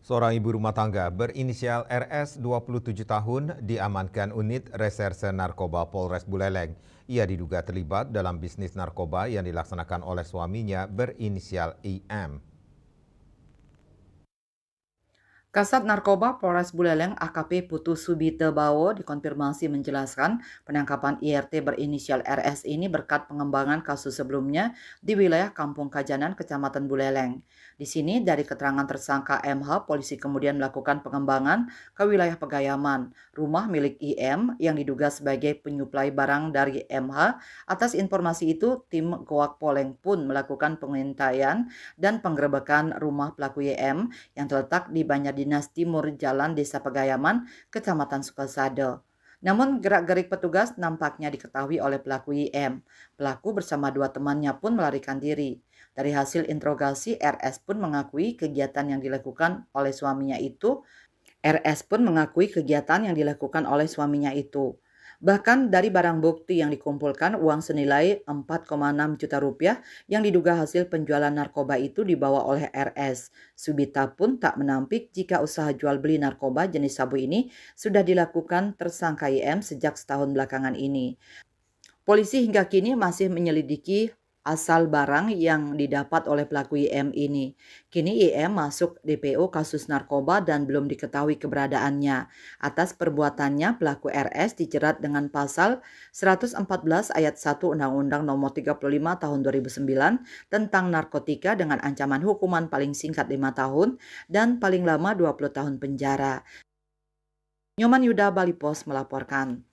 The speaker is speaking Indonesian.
Seorang ibu rumah tangga berinisial RS 27 tahun diamankan unit reserse narkoba Polres Buleleng. Ia diduga terlibat dalam bisnis narkoba yang dilaksanakan oleh suaminya berinisial IM. Kasat Narkoba Polres Buleleng AKP Putu Subite Bawo dikonfirmasi menjelaskan penangkapan IRT berinisial RS ini berkat pengembangan kasus sebelumnya di wilayah Kampung Kajanan, Kecamatan Buleleng. Di sini dari keterangan tersangka MH, polisi kemudian melakukan pengembangan ke wilayah Pegayaman, rumah milik IM yang diduga sebagai penyuplai barang dari MH. Atas informasi itu, tim Goak Poleng pun melakukan pengintaian dan penggerebekan rumah pelaku IM yang terletak di Banjardinas Timur Jalan Desa Pegayaman, Kecamatan Sukasado. Namun gerak-gerik petugas nampaknya diketahui oleh pelaku IM. Pelaku bersama dua temannya pun melarikan diri. Dari hasil interogasi, RS pun mengakui kegiatan yang dilakukan oleh suaminya itu. Bahkan dari barang bukti yang dikumpulkan, uang senilai 4,6 juta rupiah yang diduga hasil penjualan narkoba itu dibawa oleh RS. Subita pun tak menampik jika usaha jual beli narkoba jenis sabu ini sudah dilakukan tersangka IM sejak setahun belakangan ini. Polisi hingga kini masih menyelidiki asal barang yang didapat oleh pelaku IM ini. Kini IM masuk DPO kasus narkoba dan belum diketahui keberadaannya. Atas perbuatannya, pelaku RS dijerat dengan pasal 114 ayat 1 Undang-Undang Nomor 35 Tahun 2009 tentang narkotika dengan ancaman hukuman paling singkat 5 tahun dan paling lama 20 tahun penjara. Nyoman Yuda, Bali Pos melaporkan.